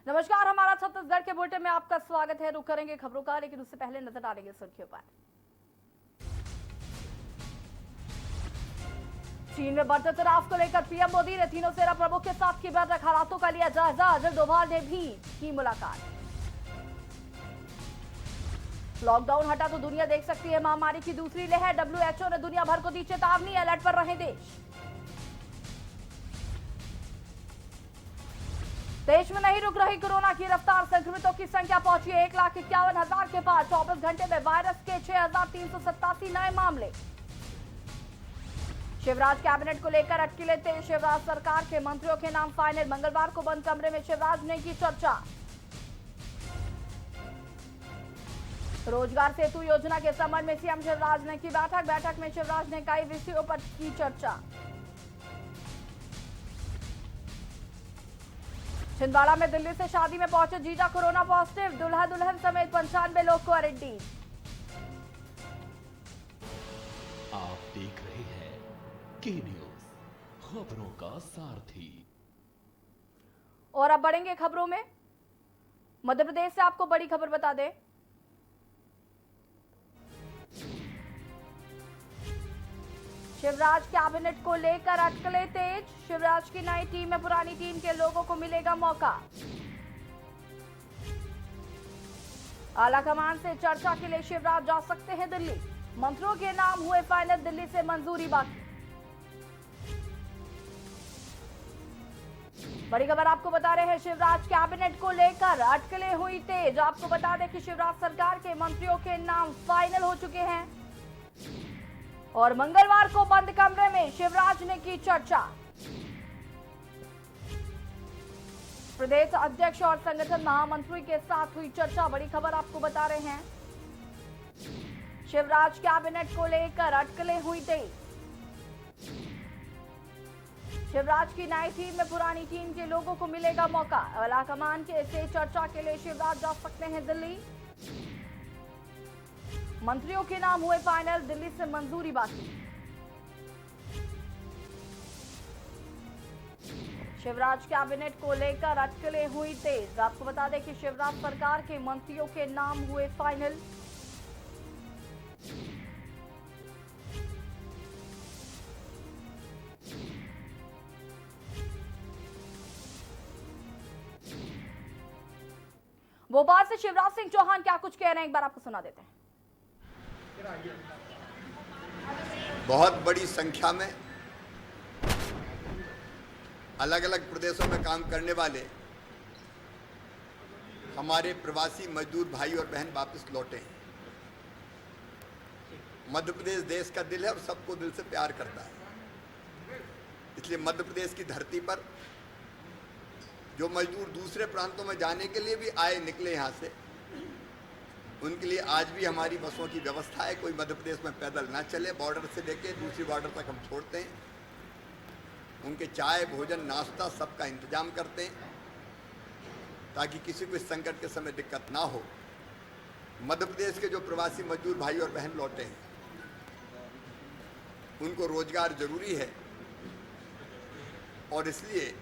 नमस्कार, हमारा छत्तीसगढ़ के बुलेटिन में आपका स्वागत है। रुक करेंगे खबरों का, लेकिन उससे पहले नजर डालेंगे सुर्खियों पर। चीन में बढ़ते तनाव को लेकर पीएम मोदी ने तीनों सेना प्रमुख के साथ की बैठक, हालातों का लिया जायजा। अजय डोभाल ने भी की मुलाकात। लॉकडाउन हटा तो दुनिया देख सकती है महामारी की दूसरी लहर, डब्ल्यूएचओ ने दुनिया भर को दी चेतावनी, अलर्ट पर रहे देश। देश में नहीं रुक रही कोरोना की रफ्तार, संक्रमितों की संख्या पहुंची 1,51,000 के पार। 24 घंटे में वायरस के 6,387 नए मामले। शिवराज कैबिनेट को लेकर अटकलें तेज, शिवराज सरकार के मंत्रियों के नाम फाइनल। मंगलवार को बंद कमरे में शिवराज ने की चर्चा। रोजगार सेतु योजना के संबंध में सीएम शिवराज ने की बैठक में शिवराज ने कई विषयों पर की चर्चा। छिंदवाड़ा में दिल्ली से शादी में पहुंचे जीजा कोरोना पॉजिटिव, दुल्हा दुल्हन समेत 95 लोग क्वारंटीन। आप देख रहे हैं के न्यूज, खबरों का सारथी। और अब बढ़ेंगे खबरों में। मध्य प्रदेश से आपको बड़ी खबर बता दें। शिवराज कैबिनेट को लेकर अटकलें तेज, शिवराज की नई टीम में पुरानी टीम के लोगों को मिलेगा मौका। आलाकमान से चर्चा के लिए शिवराज जा सकते हैं दिल्ली, मंत्रियों के नाम हुए फाइनल, दिल्ली से मंजूरी बाकी। बड़ी खबर आपको बता रहे हैं, शिवराज कैबिनेट को लेकर अटकलें हुई तेज। आपको बता दें कि शिवराज सरकार के मंत्रियों के नाम फाइनल हो चुके हैं और मंगलवार को बंद कमरे में शिवराज ने की चर्चा। प्रदेश अध्यक्ष और संगठन महामंत्री के साथ हुई चर्चा। बड़ी खबर आपको बता रहे हैं, शिवराज कैबिनेट को लेकर अटकलें हुई तेज। शिवराज की नई टीम में पुरानी टीम के लोगों को मिलेगा मौका। आलाकमान के से चर्चा के लिए शिवराज जा सकते हैं दिल्ली, मंत्रियों के नाम हुए फाइनल, दिल्ली से मंजूरी बाकी। शिवराज कैबिनेट को लेकर अटकलें हुई तेज। आपको बता दें कि शिवराज सरकार के मंत्रियों के नाम हुए फाइनल। भोपाल से शिवराज सिंह चौहान क्या कुछ कह रहे हैं, एक बार आपको सुना देते हैं। बहुत बड़ी संख्या में अलग अलग प्रदेशों में काम करने वाले हमारे प्रवासी मजदूर भाई और बहन वापस लौटे हैं। मध्य प्रदेश देश का दिल है और सबको दिल से प्यार करता है, इसलिए मध्य प्रदेश की धरती पर जो मजदूर दूसरे प्रांतों में जाने के लिए भी आए निकले यहाँ से, उनके लिए आज भी हमारी बसों की व्यवस्था है। कोई मध्य प्रदेश में पैदल ना चले, बॉर्डर से लेके दूसरी बॉर्डर तक हम छोड़ते हैं। उनके चाय भोजन नाश्ता सबका इंतजाम करते हैं ताकि किसी को इस संकट के समय दिक्कत ना हो। मध्य प्रदेश के जो प्रवासी मजदूर भाई और बहन लौटे हैं, उनको रोजगार जरूरी है और इसलिए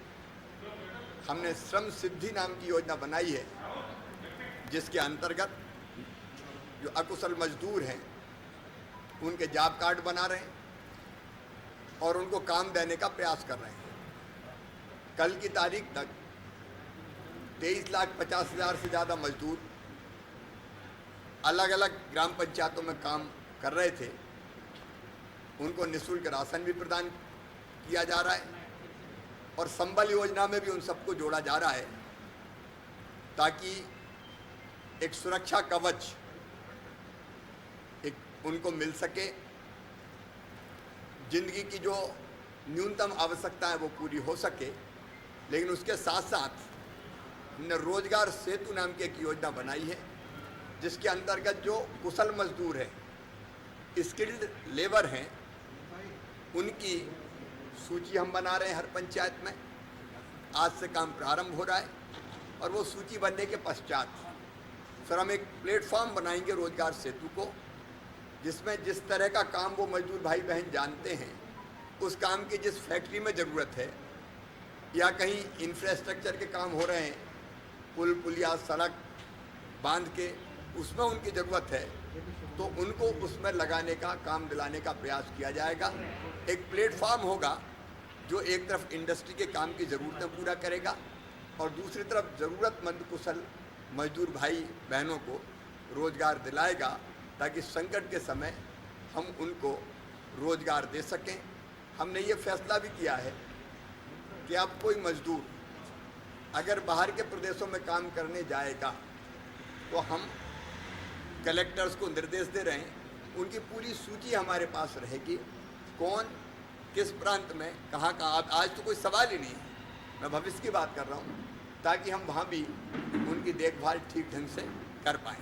हमने श्रम सिद्धि नाम की योजना बनाई है, जिसके अंतर्गत जो अकुशल मजदूर हैं उनके जॉब कार्ड बना रहे हैं और उनको काम देने का प्रयास कर रहे हैं। कल की तारीख तक 23,50,000 से ज़्यादा मजदूर अलग अलग ग्राम पंचायतों में काम कर रहे थे। उनको निःशुल्क राशन भी प्रदान किया जा रहा है और संबल योजना में भी उन सबको जोड़ा जा रहा है ताकि एक सुरक्षा कवच उनको मिल सके। जिंदगी की जो न्यूनतम आवश्यकता है वो पूरी हो सके, लेकिन उसके साथ साथ हमने रोजगार सेतु नाम की एक योजना बनाई है, जिसके अंतर्गत जो कुशल मजदूर हैं, स्किल्ड लेबर हैं, उनकी सूची हम बना रहे हैं हर पंचायत में। आज से काम प्रारंभ हो रहा है और वो सूची बनने के पश्चात फिर हम एक प्लेटफॉर्म बनाएंगे रोजगार सेतु को, जिसमें जिस तरह का काम वो मजदूर भाई बहन जानते हैं, उस काम की जिस फैक्ट्री में ज़रूरत है या कहीं इंफ्रास्ट्रक्चर के काम हो रहे हैं पुल पुलिया सड़क बांध के उसमें उनकी ज़रूरत है तो उनको उसमें लगाने का, काम दिलाने का प्रयास किया जाएगा। एक प्लेटफॉर्म होगा जो एक तरफ इंडस्ट्री के काम की ज़रूरतें पूरा करेगा और दूसरी तरफ ज़रूरतमंद कुशल मजदूर भाई बहनों को रोज़गार दिलाएगा, ताकि संकट के समय हम उनको रोज़गार दे सकें। हमने ये फैसला भी किया है कि अब कोई मजदूर अगर बाहर के प्रदेशों में काम करने जाएगा तो हम कलेक्टर्स को निर्देश दे रहे हैं, उनकी पूरी सूची हमारे पास रहेगी, कौन किस प्रांत में कहाँ कहाँ। आज तो कोई सवाल ही नहीं है, मैं भविष्य की बात कर रहा हूँ, ताकि हम वहाँ भी उनकी देखभाल ठीक ढंग से कर पाएँ।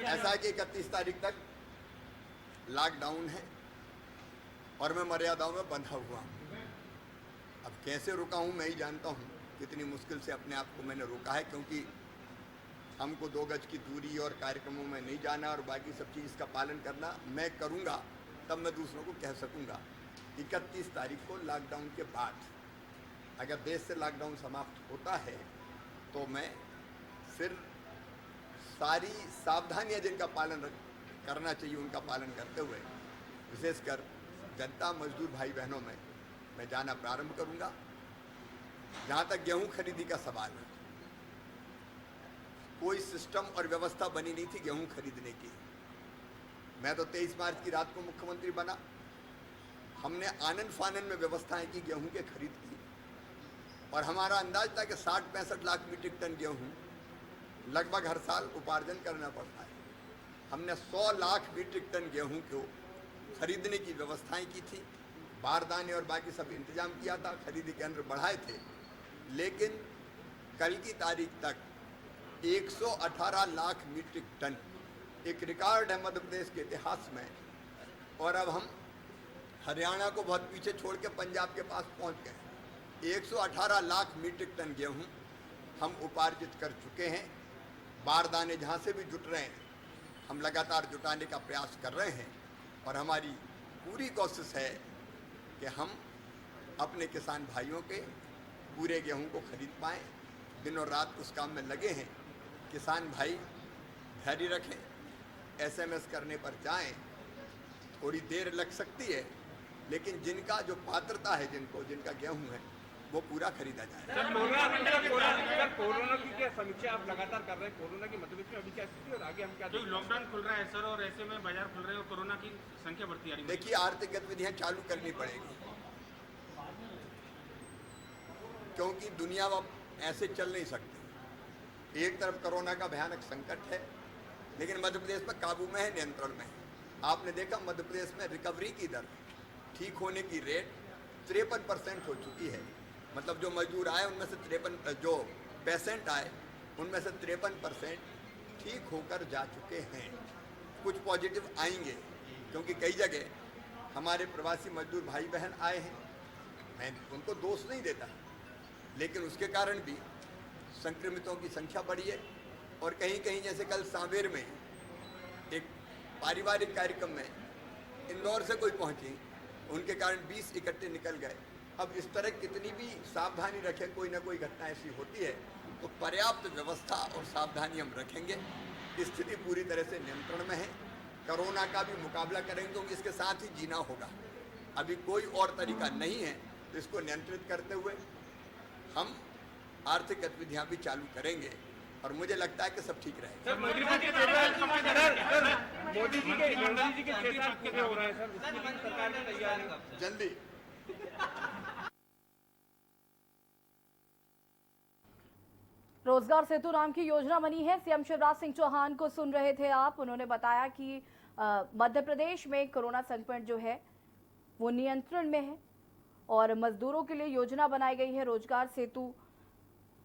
ऐसा है कि 31 तारीख तक लॉकडाउन है और मैं मर्यादाओं में बंधा हुआ हूँ। अब कैसे रुका हूँ मैं ही जानता हूँ, कितनी मुश्किल से अपने आप को मैंने रोका है, क्योंकि हमको 2 गज की दूरी और कार्यक्रमों में नहीं जाना और बाकी सब चीज़ का पालन करना मैं करूँगा, तब मैं दूसरों को कह सकूँगा। 31 तारीख को लॉकडाउन के बाद अगर देश से लॉकडाउन समाप्त होता है तो मैं फिर सारी सावधानियाँ जिनका पालन करना चाहिए उनका पालन करते हुए विशेषकर जनता मजदूर भाई बहनों में मैं जाना प्रारंभ करूँगा। जहाँ तक गेहूँ खरीदी का सवाल है, कोई सिस्टम और व्यवस्था बनी नहीं थी गेहूं खरीदने की। मैं तो 23 मार्च की रात को मुख्यमंत्री बना, हमने आनन फानन में व्यवस्थाएं की गेहूं के खरीद की और हमारा अंदाज था कि 60-65 लाख मीट्रिक टन गेहूं लगभग हर साल उपार्जन करना पड़ता है। हमने 100 लाख मीट्रिक टन गेहूं को खरीदने की व्यवस्थाएं की थी, बारदाने और बाकी सब इंतजाम किया था, खरीदी केंद्र बढ़ाए थे, लेकिन कल की तारीख तक 118 लाख मीट्रिक टन एक रिकॉर्ड है मध्य प्रदेश के इतिहास में। और अब हम हरियाणा को बहुत पीछे छोड़ के पंजाब के पास पहुंच गए। 118 लाख मीट्रिक टन गेहूं हम उपार्जित कर चुके हैं। बारदाने जहां से भी जुट रहे हैं हम लगातार जुटाने का प्रयास कर रहे हैं और हमारी पूरी कोशिश है कि हम अपने किसान भाइयों के पूरे गेहूं को खरीद पाएँ। दिन और रात उस काम में लगे हैं। किसान भाई धैर्य रखें, एसएमएस करने पर जाएं, थोड़ी देर लग सकती है, लेकिन जिनका जो पात्रता है, जिनका गेहूं है वो पूरा खरीदा जाए। कोरोना की क्या समीक्षा आप लगातार कर रहे हैं? कोरोना की मध्य प्रदेश में अभी क्या स्थिति और आगे हम क्या? लॉकडाउन खुल रहा है सर और ऐसे में बाजार खुल रहे हैं और कोरोना की संख्या बढ़ती आ रही है। देखिए, आर्थिक गतिविधियां चालू करनी पड़ेगी, क्योंकि दुनिया अब ऐसे चल नहीं सकती। एक तरफ कोरोना का भयानक संकट है, लेकिन मध्य प्रदेश में काबू में है, नियंत्रण में है। आपने देखा मध्य प्रदेश में रिकवरी की दर, ठीक होने की रेट 53% हो चुकी है। मतलब जो मजदूर आए उनमें से 53, जो पेशेंट आए उनमें से 53% ठीक होकर जा चुके हैं। कुछ पॉजिटिव आएंगे, क्योंकि कई जगह हमारे प्रवासी मजदूर भाई बहन आए हैं, मैं उनको दोष नहीं देता, लेकिन उसके कारण भी संक्रमितों की संख्या बढ़ी है। और कहीं कहीं जैसे कल सांवेर में एक पारिवारिक कार्यक्रम में इंदौर से कोई पहुंची, उनके कारण 20 इकट्ठे निकल गए। अब इस तरह कितनी भी सावधानी रखें, कोई ना कोई घटना ऐसी होती है, तो पर्याप्त व्यवस्था और सावधानी हम रखेंगे। स्थिति पूरी तरह से नियंत्रण में है। कोरोना का भी मुकाबला करेंगे, क्योंकि इसके साथ ही जीना होगा। अभी कोई और तरीका नहीं है। तो इसको नियंत्रित करते हुए हम आर्थिक गतिविधियां भी चालू करेंगे और मुझे लगता है कि सब ठीक रहेगा। मोदी जी के 6 साल पूरे हो रहे हैं सर, उसके लिए सरकार ने तैयार है जल्दी। रोजगार सेतु नाम की योजना बनी है। सीएम शिवराज सिंह चौहान को सुन रहे थे आप। उन्होंने बताया कि मध्य प्रदेश में कोरोना संकट जो है वो नियंत्रण में है और मजदूरों के लिए योजना बनाई गई है, रोजगार सेतु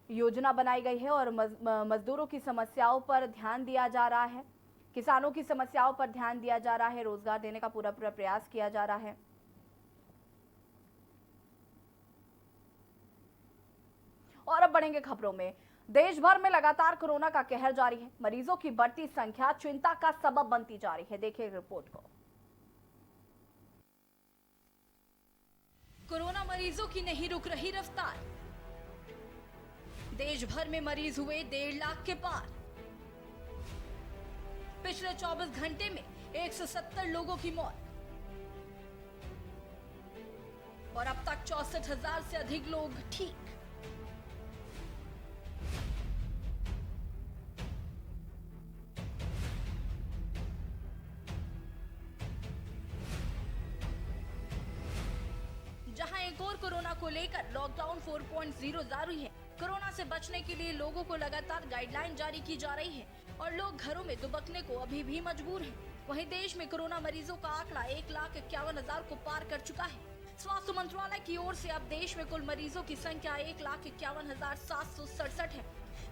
योजना बनाई गई है और मजदूरों की समस्याओं पर ध्यान दिया जा रहा है, किसानों की समस्याओं पर ध्यान दिया जा रहा है, रोजगार देने का पूरा प्रयास किया जा रहा है। और अब बढ़ेंगे खबरों में। देश भर में लगातार कोरोना का कहर जारी है। मरीजों की बढ़ती संख्या चिंता का सबब बनती जा रही है। देखिए रिपोर्ट को। मरीजों की नहीं रुक रही रफ्तार। देश भर में मरीज हुए 1.5 लाख के पार। पिछले 24 घंटे में 170 लोगों की मौत और अब तक 64,000 से अधिक लोग ठीक। जहां एक और कोरोना को लेकर लॉकडाउन 4.0 जारी है। कोरोना से बचने के लिए लोगों को लगातार गाइडलाइन जारी की जा रही है और लोग घरों में दुबकने को अभी भी मजबूर हैं। वहीं देश में कोरोना मरीजों का आंकड़ा 1,51,000 को पार कर चुका है। स्वास्थ्य मंत्रालय की ओर से अब देश में कुल मरीजों की संख्या 1,51,767 है,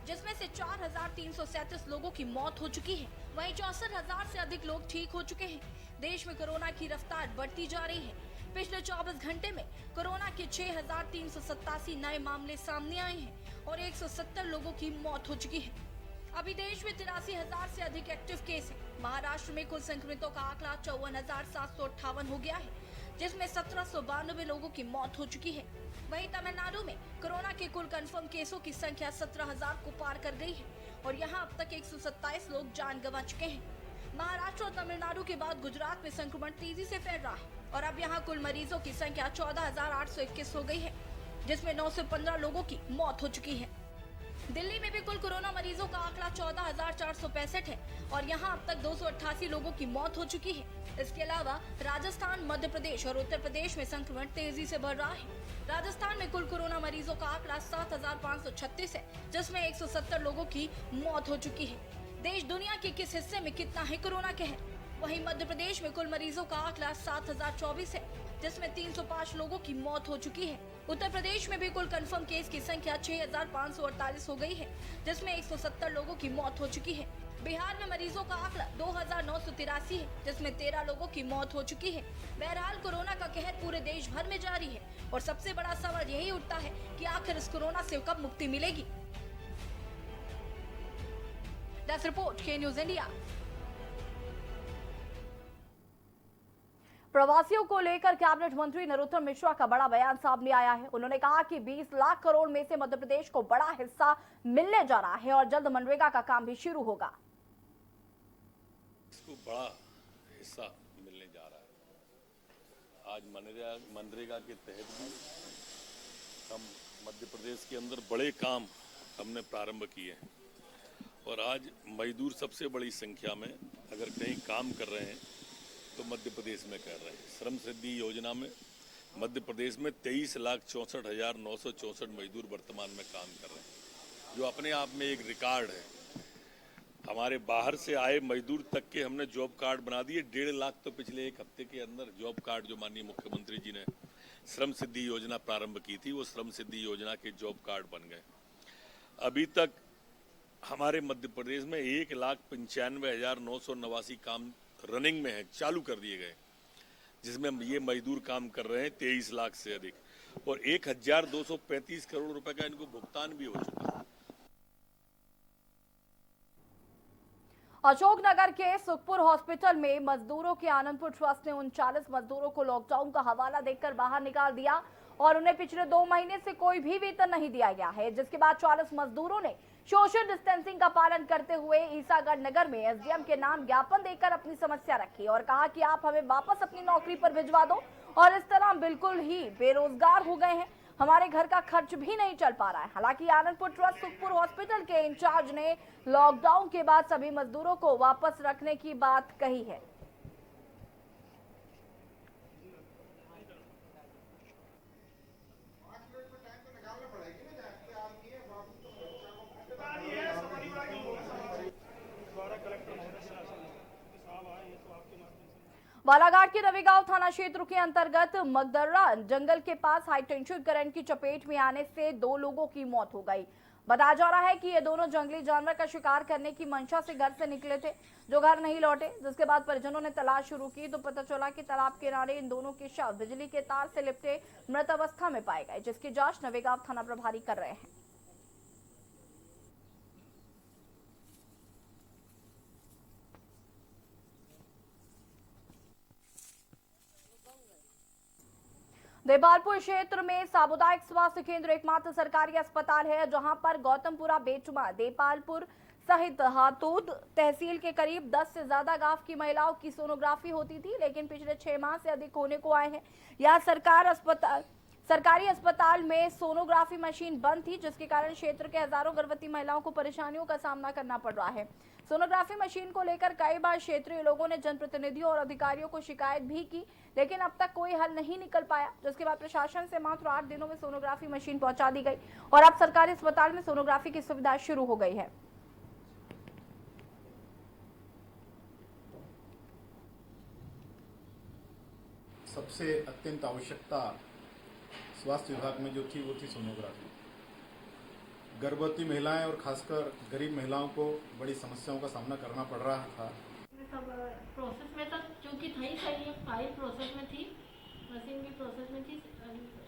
जिसमें से 4,337 लोगों की मौत हो चुकी है। वहीं 64,000 से अधिक लोग ठीक हो चुके हैं। देश में कोरोना की रफ्तार बढ़ती जा रही है। पिछले 24 घंटे में कोरोना के 6,387 नए मामले सामने आए हैं और 170 लोगों की मौत हो चुकी है। अभी देश में 83,000 से अधिक एक्टिव केस हैं। महाराष्ट्र में कुल संक्रमितों का आंकड़ा 54,758 हो गया है, जिसमें 1,792 लोगों की मौत हो चुकी है। वहीं तमिलनाडु में कोरोना के कुल कंफर्म केसों की संख्या 17,000 को पार कर गई है और यहां अब तक 127 लोग जान गंवा चुके हैं। महाराष्ट्र और तमिलनाडु के बाद गुजरात में संक्रमण तेजी से फैल रहा है और अब यहां कुल मरीजों की संख्या 14,821 हो गई है, जिसमें 915 लोगों की मौत हो चुकी है। दिल्ली में भी कुल कोरोना मरीजों का आंकड़ा 14,465 है और यहां अब तक 288 लोगों की मौत हो चुकी है। इसके अलावा राजस्थान, मध्य प्रदेश और उत्तर प्रदेश में संक्रमण तेजी से बढ़ रहा है। राजस्थान में कुल कोरोना मरीजों का आंकड़ा 7,536 है, जिसमें 170 लोगों की मौत हो चुकी है। देश दुनिया के किस हिस्से में कितना है कोरोना कहर? वहीं मध्य प्रदेश में कुल मरीजों का आंकड़ा 7,024 है, जिसमें 305 लोगों की मौत हो चुकी है। उत्तर प्रदेश में भी कुल कंफर्म केस की संख्या 6,548 हो गई है, जिसमें 170 लोगों की मौत हो चुकी है। बिहार में मरीजों का आंकड़ा 2,983 है, जिसमें 13 लोगों की मौत हो चुकी है। बहरहाल कोरोना का कहर पूरे देश भर में जारी है और सबसे बड़ा सवाल यही उठता है कि आखिर इस कोरोना से कब मुक्ति मिलेगी। डेस्क रिपोर्ट, के न्यूज इंडिया। प्रवासियों को लेकर कैबिनेट मंत्री नरोत्तम मिश्रा का बड़ा बयान सामने आया है। उन्होंने कहा कि 20 लाख करोड़ में से मध्य प्रदेश को बड़ा हिस्सा मिलने जा रहा है और जल्द मनरेगा का काम भी शुरू होगा। इसको बड़ा हिस्सा मिलने जा रहा है। आज मनरेगा के तहत भी हम मध्य प्रदेश के अंदर बड़े काम हमने प्रारंभ किए हैं और आज मजदूर सबसे बड़ी संख्या में अगर कहीं काम कर रहे हैं तो मध्य प्रदेश में कर रहे हैं। श्रम सिद्धि योजना में मध्य प्रदेश में 23,64,964 मजदूर वर्तमान में काम कर रहे हैं, जो अपने आप में एक रिकॉर्ड है। हमारे बाहर से आए मजदूर तक के हमने जॉब कार्ड बना दिए। 1.5 लाख तो पिछले एक हफ्ते के अंदर जॉब कार्ड जो माननीय मुख्यमंत्री जी ने श्रम सिद्धि योजना प्रारंभ की थी, वो श्रम सिद्धि योजना के जॉब कार्ड बन गए। अभी तक हमारे मध्य प्रदेश में 1,95,989 काम रनिंग में है, चालू कर दिए गए, जिसमें ये मजदूर काम कर रहे हैं 23 लाख से अधिक और 1,235 करोड़ रुपए का इनको भुगतान भी हो चुका है। अशोकनगर के सुखपुर हॉस्पिटल में मजदूरों के आनंदपुर ट्रस्ट ने 39 मजदूरों को लॉकडाउन का हवाला देकर बाहर निकाल दिया और उन्हें पिछले 2 महीने से कोई भी वेतन नहीं दिया गया है, जिसके बाद 40 मजदूरों ने सोशल डिस्टेंसिंग का पालन करते हुए ईसागढ़ नगर में एसडीएम के नाम ज्ञापन देकर अपनी समस्या रखी और कहा कि आप हमें वापस अपनी नौकरी पर भिजवा दो और इस तरह बिल्कुल ही बेरोजगार हो गए हैं, हमारे घर का खर्च भी नहीं चल पा रहा है। हालांकि आनंदपुर ट्रस्ट सुखपुर हॉस्पिटल के इंचार्ज ने लॉकडाउन के बाद सभी मजदूरों को वापस रखने की बात कही है। बालाघाट के रविगांव थाना क्षेत्र के अंतर्गत मगदर्रा जंगल के पास हाई टेंशन करंट की चपेट में आने से 2 लोगों की मौत हो गई। बताया जा रहा है कि ये दोनों जंगली जानवर का शिकार करने की मंशा से घर से निकले थे, जो घर नहीं लौटे, जिसके बाद परिजनों ने तलाश शुरू की तो पता चला कि तालाब किनारे इन दोनों के शव बिजली के तार से लिपटे मृत अवस्था में पाए गए, जिसकी जांच नवेगांव थाना प्रभारी कर रहे हैं। देपालपुर क्षेत्र में सामुदायिक स्वास्थ्य केंद्र एकमात्र सरकारी अस्पताल है जहां पर गौतमपुरा, बेचमा, देपालपुर सहित हातोद तहसील के करीब 10 से ज्यादा गांव की महिलाओं की सोनोग्राफी होती थी, लेकिन पिछले 6 माह से अधिक होने को आए हैं। यह सरकारी अस्पताल में सोनोग्राफी मशीन बंद थी, जिसके कारण क्षेत्र के हजारों गर्भवती महिलाओं को परेशानियों का सामना करना पड़ रहा है। सोनोग्राफी मशीन को लेकर कई बार क्षेत्रीय लोगों ने जनप्रतिनिधियों और अधिकारियों को शिकायत भी की, लेकिन अब तक कोई हल नहीं निकल पाया, जिसके बाद प्रशासन से मात्र 8 दिनों में सोनोग्राफी मशीन पहुंचा दी गई और अब सरकारी अस्पताल में सोनोग्राफी की सुविधा शुरू हो गई है। सबसे अत्यंत आवश्यकता स्वास्थ्य विभाग में जो थी वो थी सोनोग्राफी। गर्भवती महिलाएं और खासकर गरीब महिलाओं को बड़ी समस्याओं का सामना करना पड़ रहा था। सब प्रोसेस में था, क्योंकि था ही सही, फाइल प्रोसेस में थी, मशीन भी प्रोसेस में थी।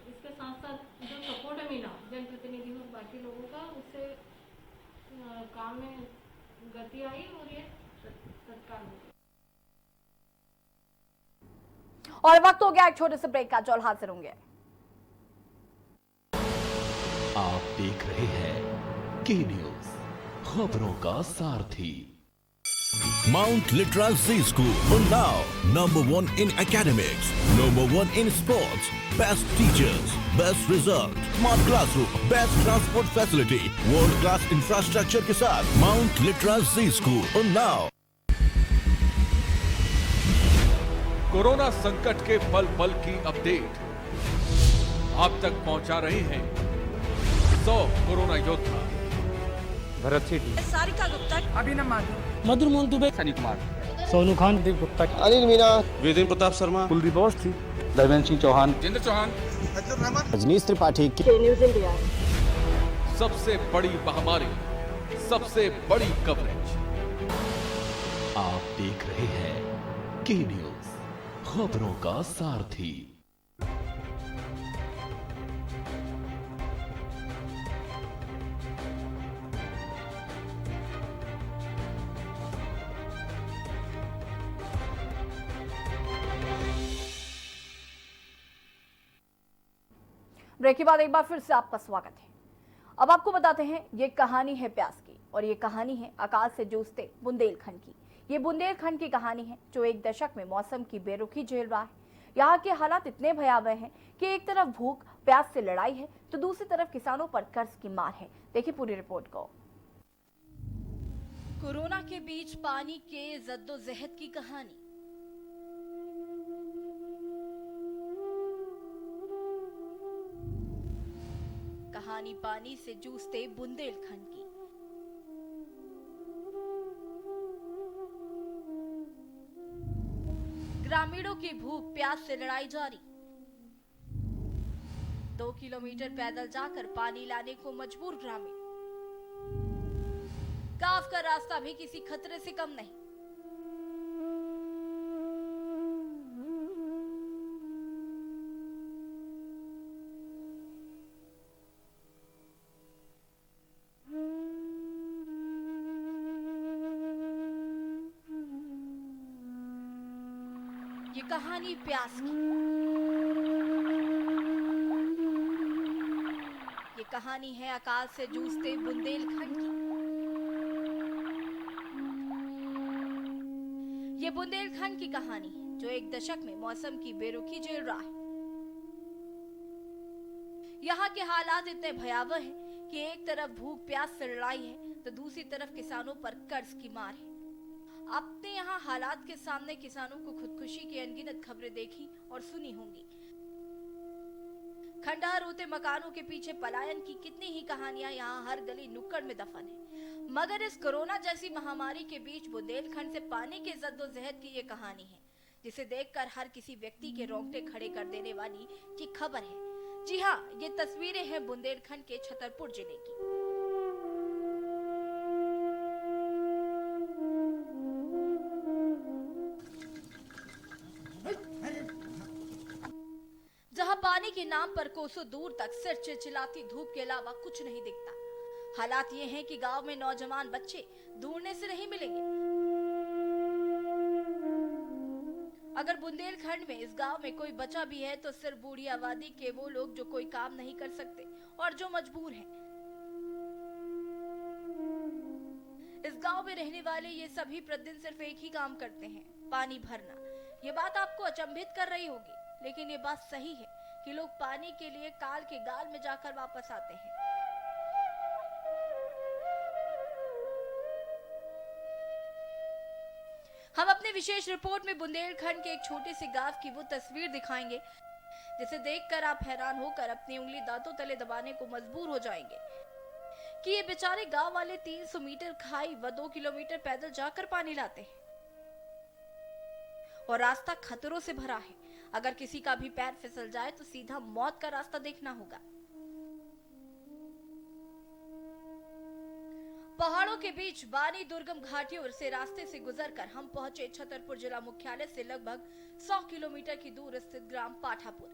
इसके साथ साथ जो सपोर्ट मिला जनप्रतिनिधियों और बाकी लोगों का, उससे काम में गति आई और ये तत्काल हो गया। और वक्त हो गया एक छोटे से ब्रेक का, जल्द हाजिर होंगे। आप देख रहे हैं के न्यूज, खबरों का सारथी। Mount Litra Z School, Unnao, #1 in academics, #1 in sports, best teachers, best result, smart classroom, best transport facility, world class infrastructure के साथ Mount Litra Z School, Unnao। Corona संकट के पल पल की अपडेट आप तक पहुंचा रहे हैं 100 कोरोना योद्धा। भरत सेठी, सारिका गुप्ता, अभिनव माथुर, मधुर मोहन दुबे, सनी कुमार, सोनू खान, दीप गुप्ता, अनिल मीना, वेदेंद्र प्रताप शर्मा, कुलदीप अवस्थी, धर्मेंद्र सिंह चौहान, जितेंद्र चौहान, रजनीश त्रिपाठी, न्यूज़ इंडिया। सबसे बड़ी महामारी, सबसे बड़ी कवरेज। आप देख रहे हैं के न्यूज, खबरों का सारथी। ब्रेक के बाद एक बार फिर से आपका स्वागत है। अब आपको बताते हैं, ये कहानी है प्यास की और ये कहानी है अकाल से जूझते बुंदेलखंड की। ये बुंदेलखंड की कहानी है जो एक दशक में मौसम की बेरुखी झेल रहा है। यहाँ के हालात इतने भयावह हैं कि एक तरफ भूख प्यास से लड़ाई है तो दूसरी तरफ किसानों पर कर्ज की मार है। देखिए पूरी रिपोर्ट को। कोरोना के बीच पानी के जद्दोजहद की कहानी। कहानी पानी से जूझते बुंदेलखंड की। ग्रामीणों की भूख प्यास से लड़ाई जारी। 2 किलोमीटर पैदल जाकर पानी लाने को मजबूर ग्रामीण। गांव का रास्ता भी किसी खतरे से कम नहीं। ये कहानी प्यास की। ये कहानी है अकाल से जूझते बुंदेलखंड की। ये बुंदेलखंड की कहानी है जो एक दशक में मौसम की बेरुखी झेल रहा है। यहाँ के हालात इतने भयावह हैं कि एक तरफ भूख प्यास से लड़ाई है तो दूसरी तरफ किसानों पर कर्ज की मार है। आपने यहाँ हालात के सामने किसानों को खुदकुशी की अनगिनत खबरें देखी और सुनी होंगी। खंडहर होते मकानों के पीछे पलायन की कितनी ही कहानियां यहाँ हर गली नुक्कड़ में दफन है। मगर इस कोरोना जैसी महामारी के बीच बुंदेलखंड से पानी के जद्दोजहद की ये कहानी है, जिसे देखकर हर किसी व्यक्ति के रोंगटे खड़े कर देने वाली ये खबर है। जी हाँ, ये तस्वीरें हैं बुंदेलखंड के छतरपुर जिले की। जहां पानी के नाम पर कोसों दूर तक सिर चिलचिलाती धूप के अलावा कुछ नहीं दिखता। हालात ये हैं कि गांव में नौजवान बच्चे ढूंढने से नहीं मिलेंगे। अगर बुंदेलखंड में इस गांव में कोई बचा भी है तो सिर्फ बूढ़ी आबादी के वो लोग जो कोई काम नहीं कर सकते और जो मजबूर हैं। इस गांव में रहने वाले ये सभी प्रतिदिन सिर्फ एक ही काम करते हैं, पानी भरना। ये बात आपको अचंभित कर रही होगी, लेकिन ये बात सही है कि लोग पानी के लिए काल के गाल में जाकर वापस आते हैं। हम अपने विशेष रिपोर्ट में बुंदेलखंड के एक छोटे से गांव की वो तस्वीर दिखाएंगे जिसे देखकर आप हैरान होकर अपनी उंगली दांतों तले दबाने को मजबूर हो जाएंगे कि ये बेचारे गांव वाले 300 मीटर खाई व 2 किलोमीटर पैदल जाकर पानी लाते हैं और रास्ता खतरों से भरा है। अगर किसी का भी पैर फिसल जाए तो सीधा मौत का रास्ता देखना होगा। पहाड़ों के बीच बानी दुर्गम घाटियों से रास्ते से गुजरकर हम पहुंचे छतरपुर जिला मुख्यालय से लगभग 100 किलोमीटर की दूर स्थित ग्राम पाठापुर।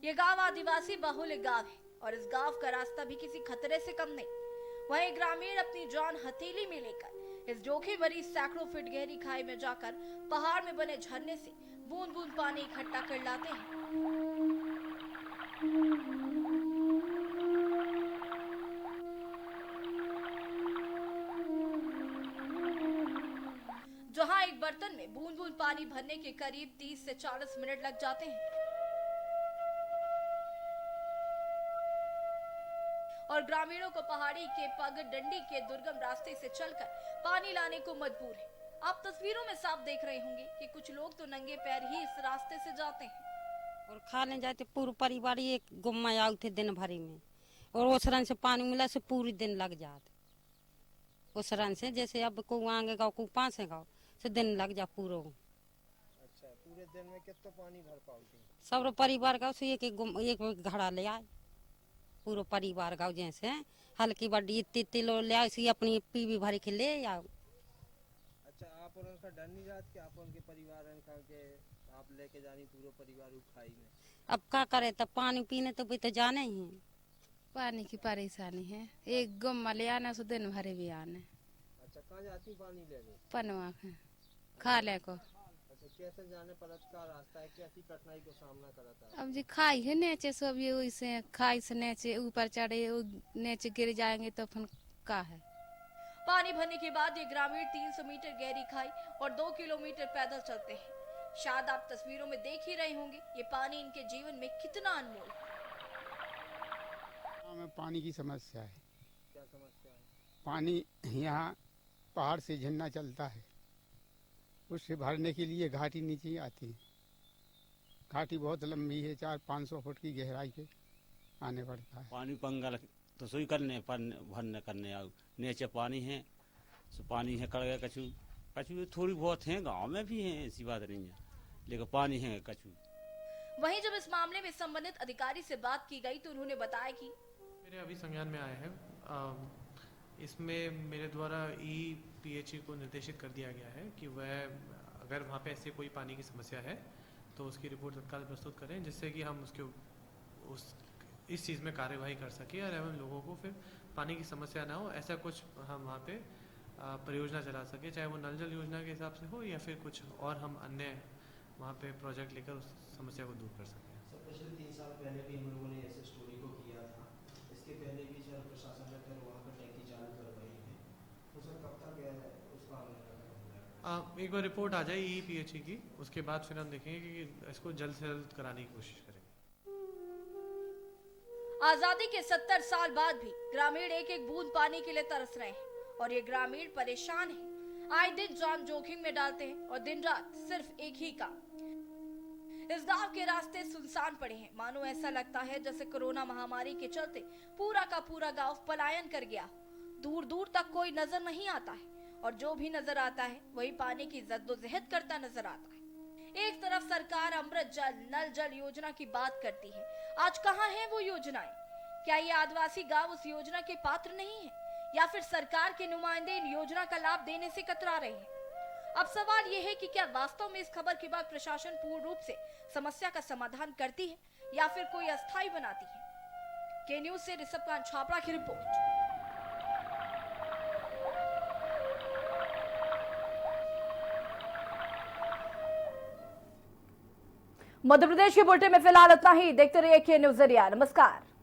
ये गांव आदिवासी बाहुल्य गांव है और इस गांव का रास्ता भी किसी खतरे से कम नहीं। वहीं ग्रामीण अपनी जान हथेली में लेकर इस जोखिम भरी सैकड़ों फीट गहरी खाई में जाकर पहाड़ में बने झरने से बूंद बूंद पानी इकट्ठा कर लाते हैं। जहां एक बर्तन में बूंद बूंद पानी भरने के करीब 30 से 40 मिनट लग जाते हैं और ग्रामीणों को पहाड़ी के पगडंडी के दुर्गम रास्ते से चलकर पानी लाने को मजबूर है। आप तस्वीरों में साफ देख रहे होंगे कि कुछ लोग तो नंगे पैर ही इस रास्ते से जाते हैं और खाने जाते पूरे परिवार एक गुम्मा आउ थे दिन भरी में और उस रन से पानी मिला से पूरी दिन लग जाते। उस रन से जैसे अब को आगे गाँव को 5 गाँव से दिन लग जा पूरा। अच्छा, पूरे दिन में कितना पानी भर पाओगे? सब परिवार गाँव से एक घड़ा ले आए पूरा परिवार गाँव जैसे हल्की बड़ी इतनी लो ले आओ अपनी पीवी भरी के ले आओ। अच्छा, आप और उनका डर नहीं रहता कि आप उनके परिवार के आप लेके जानी पूरा परिवार खाई में? अब क्या करे, तब पानी पीने तो भी तो जाने ही हैं। पानी की परेशानी है, एक गुम्मा ले आना सो दिन भरे भी आने। अच्छा, कहाँ जाती पानी लेने? पनवा खा ले को। अच्छा, कैसे जाने पड़त का रास्ता है, कैसी कठिनाई को सामना करता है? अब जी खाई है नीचे सब ये वैसे खाई से नीचे ऊपर चढ़े नीचे गिर जाएंगे तो फिर का है। पानी भरने के बाद ये ग्रामीण 300 मीटर गहरी खाई और 2 किलोमीटर पैदल चलते हैं। शायद आप तस्वीरों में देख ही रहे होंगे ये पानी इनके जीवन में कितना अनमोल है। में पानी की समस्या है। क्या समस्या है? पानी यहाँ पहाड़ से झरना चलता है, उससे भरने के लिए घाटी नीचे आती है। घाटी बहुत लंबी है, 400-500 फुट की गहराई पे आने पड़ता है। पानी पंगल तो सुई करने भरने करने आओ, नीचे पानी है सो पानी है कड़ कछु कछु थोड़ी बहुत है, गांव में भी है, ऐसी बात नहीं है, लेकिन पानी है कछु। वहीं जब इस मामले में संबंधित अधिकारी से बात की गई तो उन्होंने बताया कि मेरे अभी संज्ञान में आए हैं। इसमें मेरे द्वारा EPHE को निर्देशित कर दिया गया है कि वह अगर वहाँ पे ऐसे कोई पानी की समस्या है तो उसकी रिपोर्ट तत्काल प्रस्तुत करें, जिससे कि हम इस चीज़ में कार्यवाही कर सकें और एवं लोगों को फिर पानी की समस्या ना हो, ऐसा कुछ हम वहाँ पे परियोजना चला सके, चाहे वो नल जल योजना के हिसाब से हो या फिर कुछ और हम अन्य वहाँ पे प्रोजेक्ट लेकर उस समस्या को दूर कर सकें। सर, पिछले 3 साल पहले भी हम लोगों ने ऐसे स्टोरी को किया था, इसके पहले भी सर प्रशासन ने फिर वहाँ पर टैंकी चालू करवाई है, तो सर कब तक उसका आने एक बार रिपोर्ट आ जाए EPHE की, उसके बाद फिर हम देखेंगे कि इसको जल्द से जल्द कराने की कोशिश करेंगे। आजादी के 70 साल बाद भी ग्रामीण एक एक बूंद पानी के लिए तरस रहे हैं और ये ग्रामीण परेशान हैं। आए दिन जान जोखिम में डालते हैं और दिन रात सिर्फ एक ही काम। इस गांव के रास्ते सुनसान पड़े हैं, मानो ऐसा लगता है जैसे कोरोना महामारी के चलते पूरा का पूरा गांव पलायन कर गया। दूर दूर तक कोई नजर नहीं आता है और जो भी नजर आता है वही पानी की जद्दोजहद करता नजर आता है। एक तरफ सरकार अमृत जल नल जल योजना की बात करती है, आज कहाँ है वो योजनाएं? क्या ये आदिवासी गांव उस योजना के पात्र नहीं है या फिर सरकार के नुमाइंदे इन योजना का लाभ देने से कतरा रहे हैं? अब सवाल ये है कि क्या वास्तव में इस खबर के बाद प्रशासन पूर्ण रूप से समस्या का समाधान करती है या फिर कोई अस्थायी बनाती है? के न्यूज से ऋषभ छापड़ा की रिपोर्ट। मध्य प्रदेश के बुलेटिन में फिलहाल इतना ही। देखते रहिए के न्यूज़ इंडिया। नमस्कार।